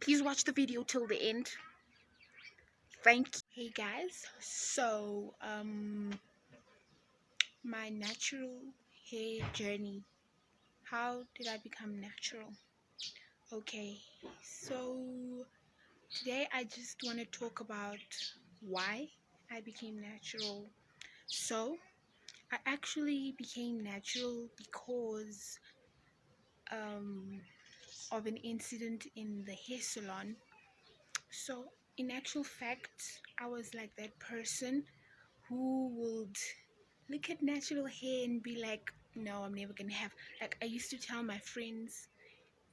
Please watch the video till the end. Thank you. Hey guys, so my natural hair journey. How did I become natural? Okay, so today I just want to talk about why I became natural. So I actually became natural because um, of an incident in the hair salon. So in actual fact, I was like that person who would look at natural hair and be like, no, I'm never gonna have, like, I used to tell my friends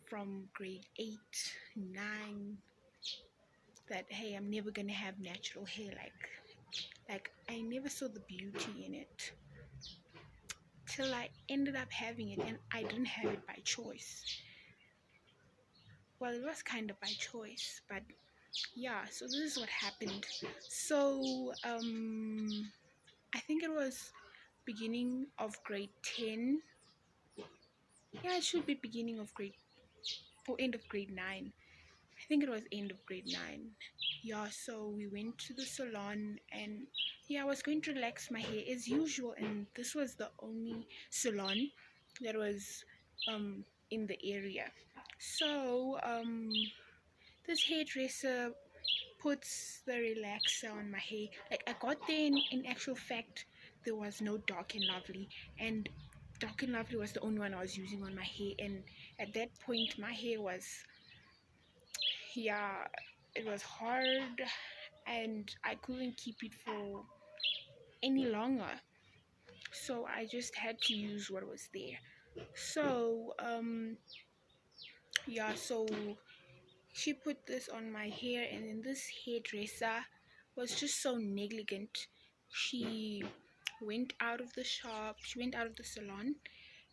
from grade 8, 9 that, hey, I'm never gonna have natural hair. Like I never saw the beauty in it till I ended up having it, and I didn't have it by choice. Well, it was kind of by choice, but yeah. So this is what happened. So I think it was beginning of grade 10. Yeah, it should be beginning of grade or end of grade 9. I think it was end of grade 9. Yeah, so we went to the salon, and yeah, I was going to relax my hair as usual, and this was the only salon that was in the area. So this hairdresser puts the relaxer on my hair. Like, I got there, in actual fact there was no Dark and Lovely, and Dark and Lovely was the only one I was using on my hair. And at that point my hair was, yeah, it was hard, and I couldn't keep it for any longer, so I just had to use what was there. So yeah, so she put this on my hair, and then this hairdresser was just so negligent. She went out of the shop, she went out of the salon,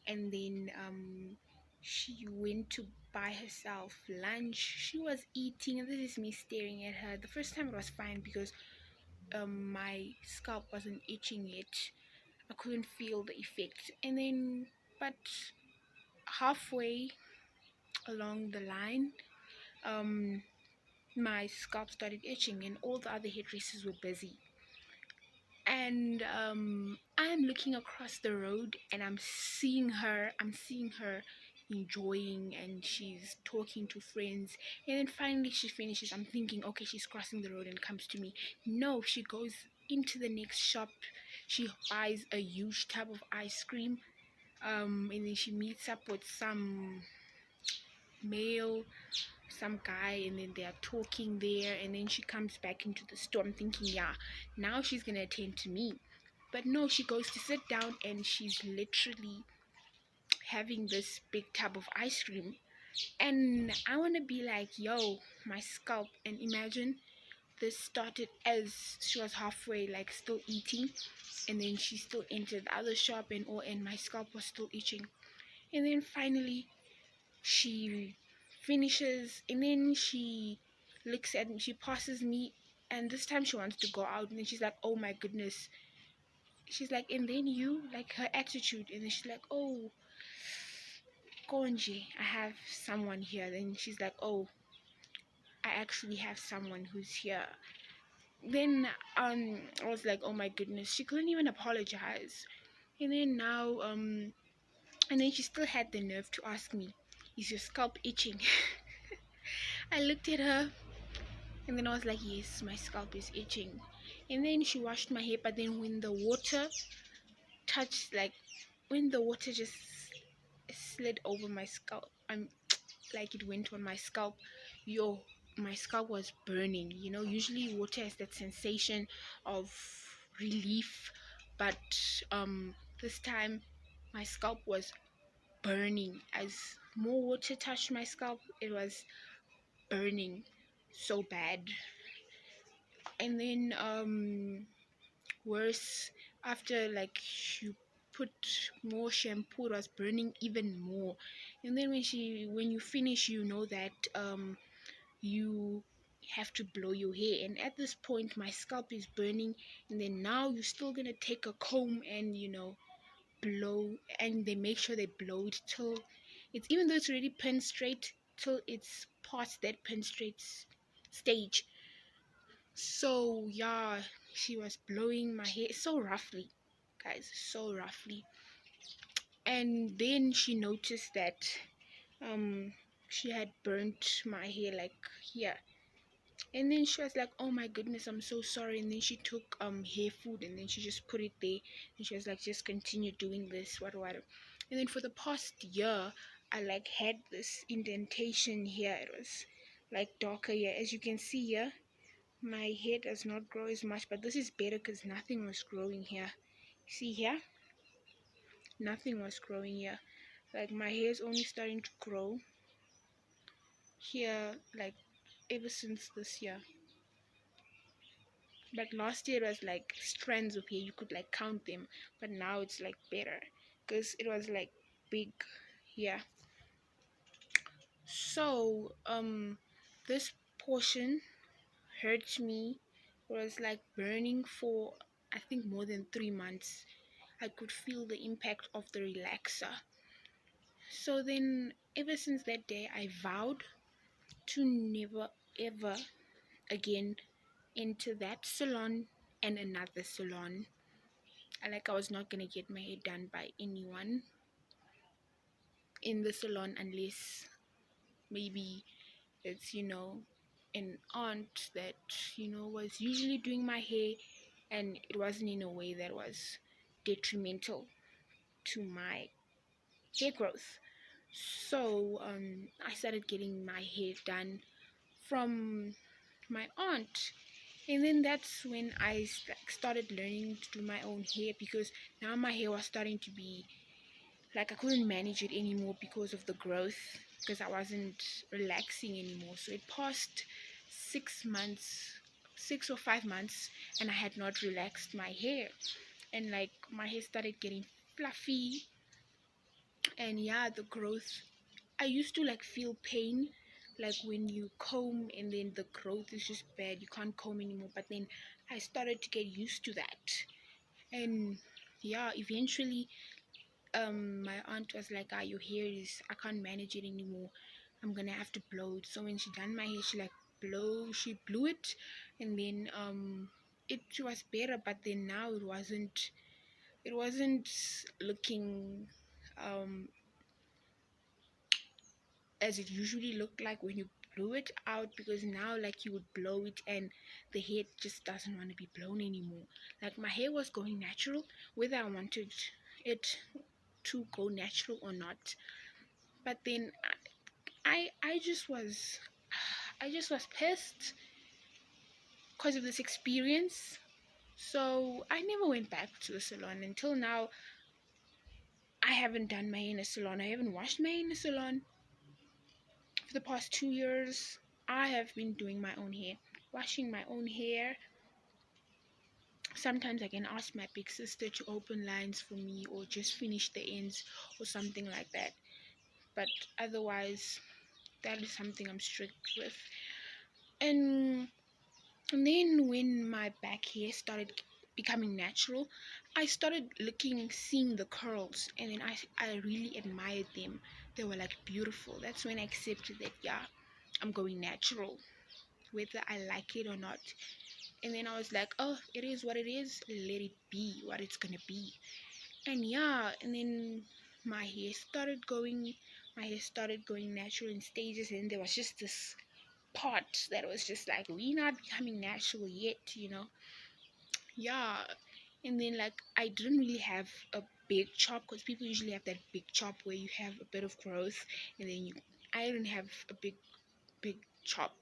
and then she went to buy herself lunch. She was eating, and this is me staring at her. The first time it was fine because my scalp wasn't itching yet. I couldn't feel the effect. And then, but halfway along the line, um my scalp started itching, and all the other hairdressers were busy. And I'm looking across the road, and I'm seeing her enjoying, and she's talking to friends. And then finally she finishes. I'm thinking, okay, she's crossing the road and comes to me. No, she goes into the next shop. She buys a huge tub of ice cream, and then she meets up with male some guy, and then they are talking there, and then she comes back into the store. I'm thinking, yeah, now she's gonna attend to me. But no, she goes to sit down, and she's literally having this big tub of ice cream. And I want to be like, yo, my scalp. And imagine, this started as she was halfway, like, still eating, and then she still entered the other shop, and my scalp was still itching. And then finally she finishes, and then she looks at me, she passes me, and this time she wants to go out, and then she's like, oh my goodness, she's like, and then you, like, her attitude. And then she's like, oh, Konji, I have someone here. Then she's like, oh, I actually have someone who's here. Then I was like, oh my goodness, she couldn't even apologize. And then now and then she still had the nerve to ask me, is your scalp itching? I looked at her, and then I was like, yes, my scalp is itching. And then she washed my hair, but then when the water touched, like, when the water just slid over my scalp, I'm like, it went on my scalp, yo, my scalp was burning. Usually water has that sensation of relief, but this time my scalp was burning. As more water touched my scalp, it was burning so bad. And then worse, after, like, you put more shampoo, it was burning even more. And then when you finish, you know that you have to blow your hair, and at this point my scalp is burning. And then now you're still gonna take a comb and blow, and they make sure they blow it till it's, even though it's already pinned straight, till it's past that pinstripe stage. So yeah, she was blowing my hair so roughly, guys, so roughly. And then she noticed that um she had burnt my hair like here. And then she was like, oh my goodness, I'm so sorry. And then she took hair food and then she just put it there, and she was like, just continue doing this, what. And then for the past year, I like had this indentation here. It was like darker here, as you can see here. My hair does not grow as much, but this is better because nothing was growing here. See here, nothing was growing here. Like my hair is only starting to grow here, like ever since this year. But last year it was like strands of hair, you could like count them, but now it's like better because it was like big here. So this portion hurt me. It was like burning for, I think, more than 3 months. I could feel the impact of the relaxer. So then ever since that day I vowed to never ever again enter that salon and another salon. I was not gonna get my hair done by anyone in the salon unless maybe it's an aunt that was usually doing my hair, and it wasn't in a way that was detrimental to my hair growth. So I started getting my hair done from my aunt, and then that's when I started learning to do my own hair, because now my hair was starting to be like I couldn't manage it anymore because of the growth, because I wasn't relaxing anymore. So it passed 6 months, 6 or 5 months, and I had not relaxed my hair, and like my hair started getting fluffy, and yeah, the growth. I used to like feel pain, like when you comb and then the growth is just bad. You can't comb anymore. But then I started to get used to that, and yeah, eventually my aunt was like, ah, your hair is, I can't manage it anymore, I'm gonna have to blow it. So when she done my hair, she blew it, and then it was better. But then now it wasn't looking um as it usually looked like when you blew it out, because now like you would blow it and the hair just doesn't want to be blown anymore. Like my hair was going natural whether I wanted it to go natural or not. But then I just was pissed because of this experience. So I never went back to the salon until now. I haven't done my hair in a salon. I haven't washed my hair in a salon for the past 2 years. I have been doing my own hair, washing my own hair. Sometimes I can ask my big sister to open lines for me or just finish the ends or something like that. But otherwise, that is something I'm strict with. And then when my back hair started becoming natural, I started seeing the curls, and then I really admired them. They were like beautiful. That's when I accepted that, yeah, I'm going natural, whether I like it or not. And then I was like, oh, it is what it is. Let it be what it's gonna be. And yeah, and then my hair started going. My hair started going natural in stages, and there was just this part that was just like, we're not becoming natural yet. Yeah. And then like I didn't really have a big chop, because people usually have that big chop where you have a bit of growth, and then I didn't have a big chop.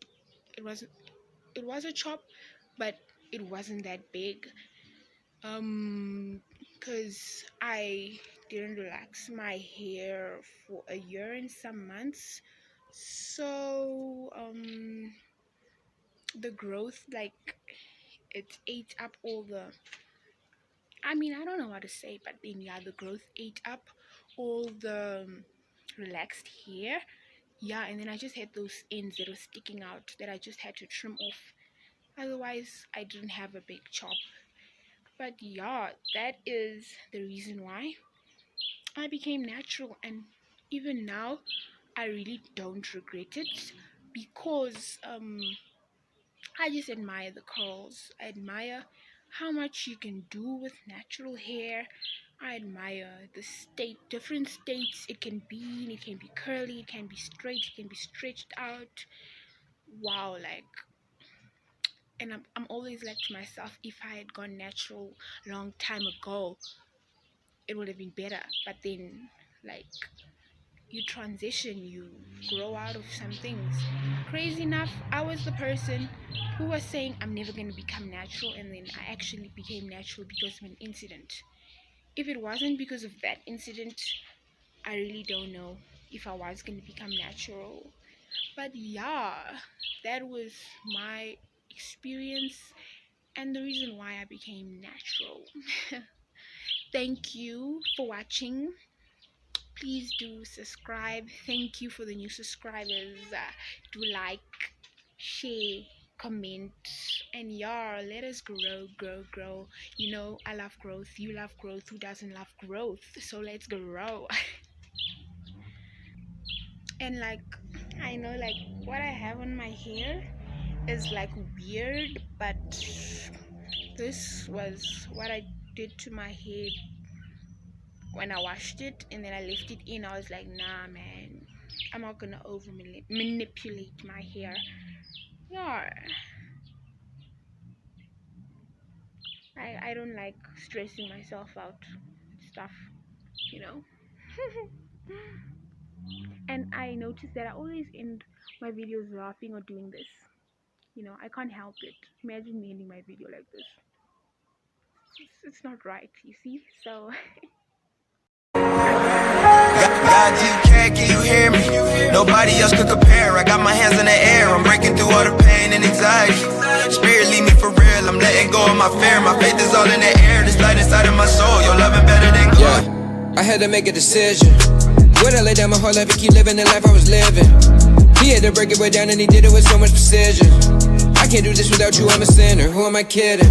It was a chop, but it wasn't that big, because I didn't relax my hair for a year and some months. So the growth, like, it ate up all the, I mean, I don't know what to say, but then yeah, the growth ate up all the relaxed hair. Yeah, and then I just had those ends that were sticking out that I just had to trim off. Otherwise, I didn't have a big chop. But yeah, that is the reason why I became natural, and even now, I really don't regret it. because I just admire the curls. I admire how much you can do with natural hair. I admire the different states it can be in. It can be curly, it can be straight, it can be stretched out. Wow, like, and I'm always like to myself, if I had gone natural a long time ago, it would have been better. But then, like, you transition, you grow out of some things. Crazy enough, I was the person who was saying I'm never going to become natural, and then I actually became natural because of an incident. If it wasn't because of that incident, I really don't know if I was going to become natural. But yeah, that was my experience and the reason why I became natural. Thank you for watching. Please do subscribe. Thank you for the new subscribers. Do like, share, comment, and yeah, let us grow. You know, I love growth. You love growth. Who doesn't love growth? So let's grow. And like, I know like what I have on my hair is like weird, but this was what I did to my hair when I washed it, and then I left it in. I was like, nah man, I'm not gonna over manipulate my hair. Yeah, I don't like stressing myself out with stuff, you know. And I noticed that I always end my videos laughing or doing this. You know, I can't help it. Imagine me ending my video like this. It's not right, you see. So God, do you care? Can you hear me? Nobody else could compare. I got my hands in the air. I'm breaking through all the pain and anxiety. Spirit, lead me for real. I'm letting go of my fear. My faith is all in the air. This light inside of my soul. Your loving better than gold. Yeah, I had to make a decision. Would I lay down my whole life and keep living the life I was living? He had to break it way down and he did it with so much precision. I can't do this without you, I'm a sinner. Who am I kidding?